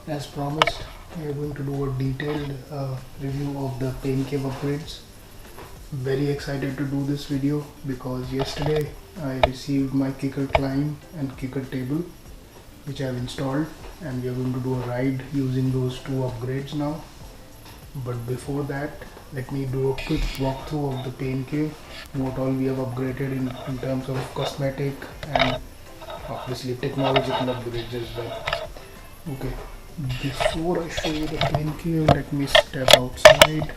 As promised, we are going to do a detailed review of the pain cave upgrades. Very excited to do this video because yesterday I received my Kickr climb and Kickr table, which I have installed, and we are going to do a ride using those two upgrades now. But before that, let me do a quick walkthrough of the pain cave, what all we have upgraded in terms of cosmetic and obviously technological upgrades as well. Okay, before I show you the pain cave, let me step outside.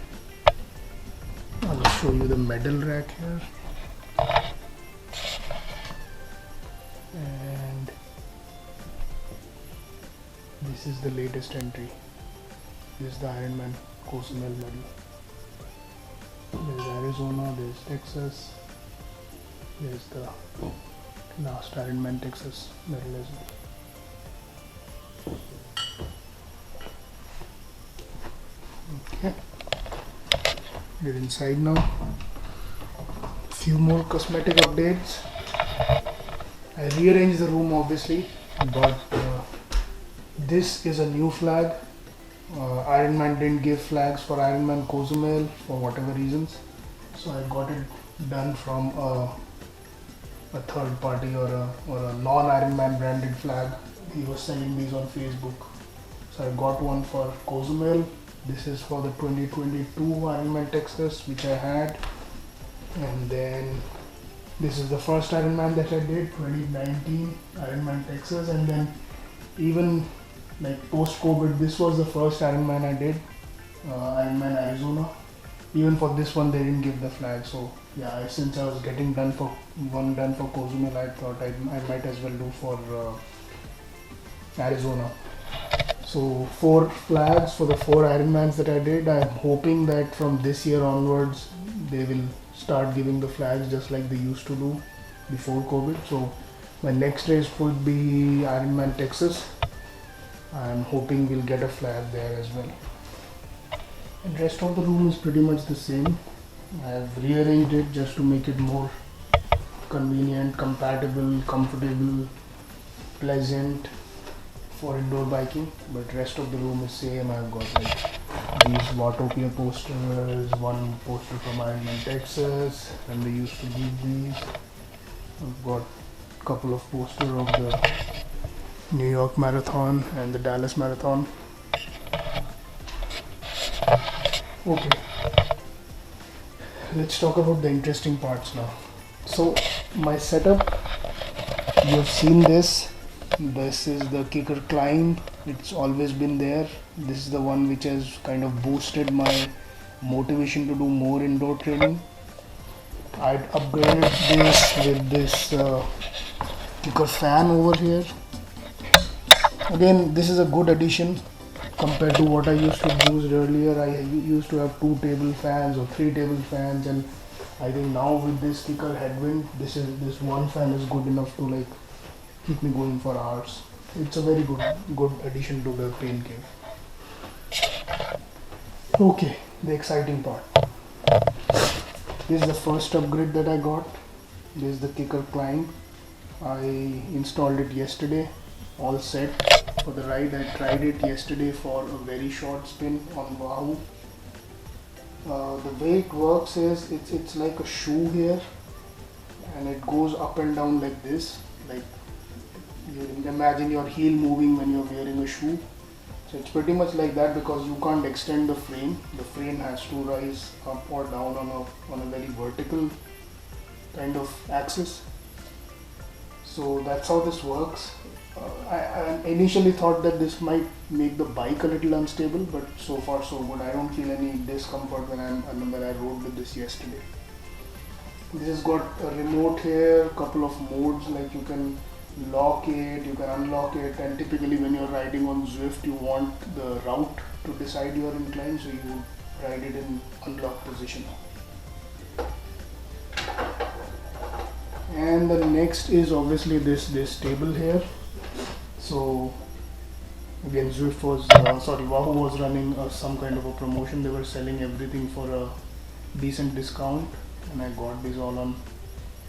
I'll show you the medal rack here. And this is the latest entry. This is the Ironman Cozumel medal. There's Arizona, there's Texas, there's the last Ironman Texas medal as well. Okay, we're inside now. Few more cosmetic updates. I rearranged the room obviously, but this is a new flag. Ironman didn't give flags for Ironman Cozumel for whatever reasons, so I got it done from a third party or a non-Ironman branded flag. He was selling these on Facebook, so I got one for Cozumel. This is for the 2022 Ironman Texas, which I had, and then this is the first Ironman that I did, 2019 Ironman Texas, and then even like post-COVID, this was the first Ironman I did, Ironman Arizona. Even for this one, they didn't give the flag. So yeah, since I was getting done for Cozumel, I thought I might as well do for Arizona. So 4 flags for the 4 Ironmans that I did. I'm hoping that from this year onwards, they will start giving the flags just like they used to do before COVID. So my next race would be Ironman Texas. I'm hoping we'll get a flag there as well. And rest of the room is pretty much the same. I have rearranged it just to make it more convenient, compatible, comfortable, pleasant for indoor biking. But rest of the room is same. I've got like these Watopia posters, one poster from Ironman Texas, and they used to give these. I've got a couple of posters of the New York Marathon and the Dallas Marathon. Okay, let's talk about the interesting parts now. So my setup, you have seen this. This is the Kickr climb. It's always been there. This is the one which has kind of boosted my motivation to do more indoor training. I'd upgraded this with this Kickr fan over here. Again, this is a good addition compared to what I used to use earlier. I used to have 2 table fans or 3 table fans, and I think now with this Kickr headwind, this one fan is good enough to like keep me going for hours. It's a very good addition to the pain cave. Okay, the exciting part. This is the first upgrade that I got. This is the Kickr climb. I installed it yesterday, all set for the ride. I tried it yesterday for a very short spin on Wahoo. The way it works is it's like a shoe here, and it goes up and down like this. Like you can imagine your heel moving when you're wearing a shoe. So it's pretty much like that because you can't extend the frame. The frame has to rise up or down on a very vertical kind of axis. So that's how this works. I initially thought that this might make the bike a little unstable, but so far so good. I don't feel any discomfort when I rode with this yesterday. This has got a remote here, a couple of modes, like you can lock it, you can unlock it, and typically when you're riding on Zwift, you want the route to decide your incline, so you ride it in unlock position. And the next is obviously this table here. So again, Wahoo was running some kind of a promotion. They were selling everything for a decent discount, and I got these all on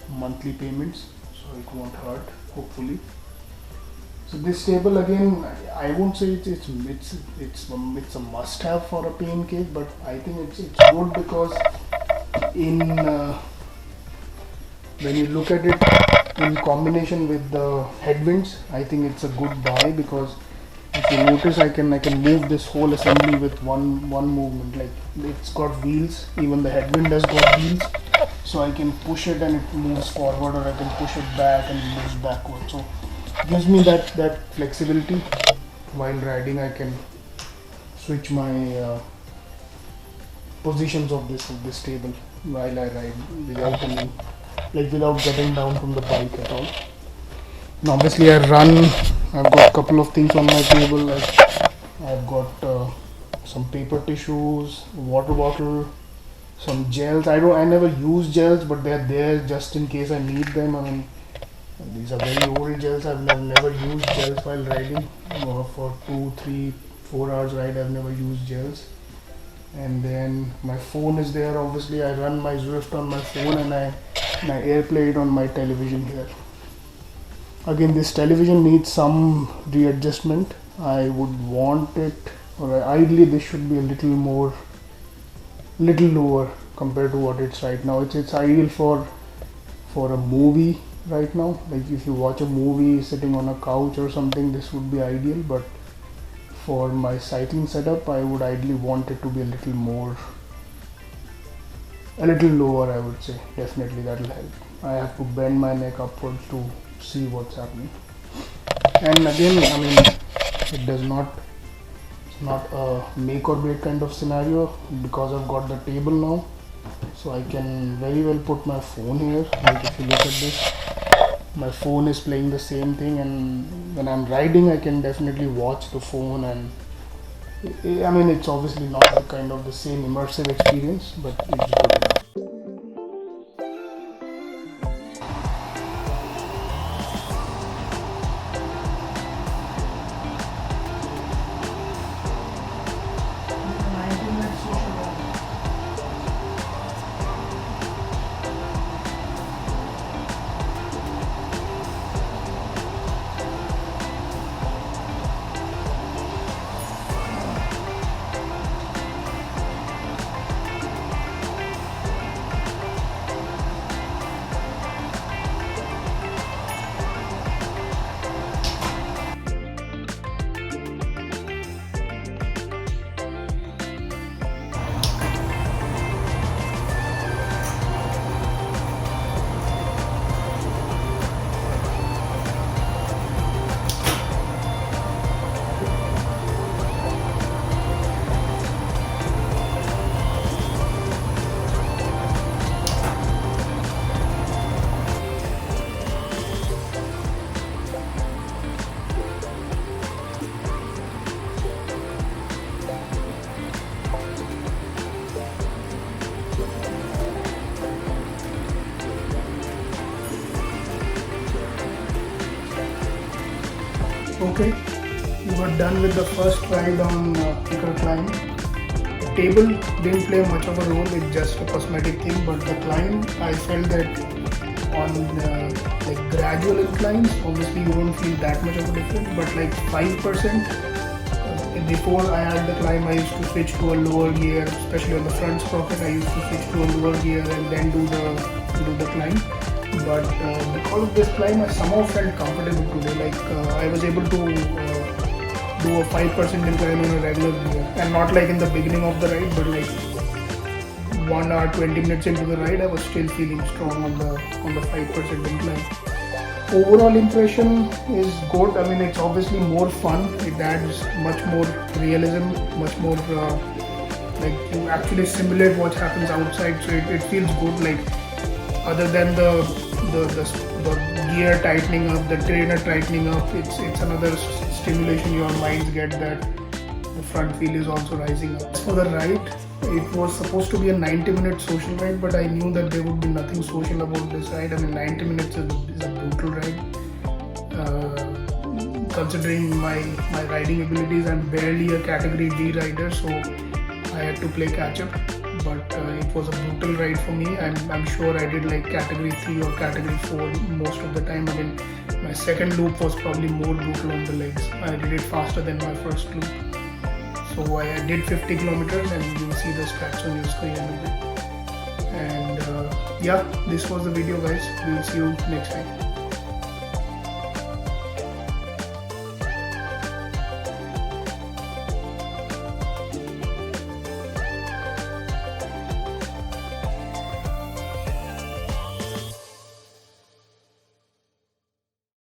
monthly payments, so it won't hurt, hopefully. So this table again, I won't say it's a must-have for a pancake, but I think it's good because in when you look at it in combination with the headwinds, I think it's a good buy because if you notice, I can move this whole assembly with one movement. Like it's got wheels, even the headwind has got wheels, so I can push it and it moves forward, or I can push it back and it moves backward. So it gives me that flexibility while riding. I can switch my positions of this table while I ride without any, like without getting down from the bike at all. And obviously I run. I've got a couple of things on my table. Like I've got some paper tissues, water bottle, some gels. I never use gels, but they're there just in case I need them. I mean, these are very old gels. I've never used gels while riding. For 2, 3, 4 hours ride, I've never used gels. And then my phone is there. Obviously, I run my Zwift on my phone, and I AirPlay it on my television here. Again, this television needs some readjustment. I would want it, or ideally this should be a little lower compared to what it's right now. It's ideal for a movie right now. Like if you watch a movie sitting on a couch or something, this would be ideal. But for my cycling setup, I would ideally want it to be a little lower, I would say. Definitely that'll help. I have to bend my neck upwards to see what's happening. And again, I mean, it's not a make or break kind of scenario because I've got the table now, so I can very well put my phone here. Like if you look at this, my phone is playing the same thing, and when I'm riding I can definitely watch the phone, and I mean it's obviously not the kind of the same immersive experience, but it's good enough. Okay, we were done with the first ride on Kickr climb. The table didn't play much of a role, it's just a cosmetic thing, but the climb, I felt that on like gradual inclines, obviously you won't feel that much of a difference, but like 5%, before I had the climb, I used to switch to a lower gear, especially on the front sprocket. I used to switch to a lower gear and then do the climb. But because of this climb, I somehow felt comfortable today. Like I was able to do a 5% incline on a regular gear, and not like in the beginning of the ride, but like 1 hour 20 minutes into the ride, I was still feeling strong on the 5% incline. Overall impression is good. I mean, it's obviously more fun. It adds much more realism, much more like you actually simulate what happens outside. So it feels good. Like other than the gear tightening up, the trainer tightening up, it's another stimulation your minds get, that the front wheel is also rising up. For the ride, it was supposed to be a 90-minute social ride, but I knew that there would be nothing social about this ride. I mean, 90 minutes is a brutal ride. Considering my riding abilities, I'm barely a category D rider, so I had to play catch up. But it was a brutal ride for me, and I'm sure I did like category 3 or category 4 most of the time. I mean, my second loop was probably more brutal on the legs. I did it faster than my first loop. So I did 50 kilometers and you'll see the stats on your screen in a bit. And yeah, this was the video guys. We'll see you next time.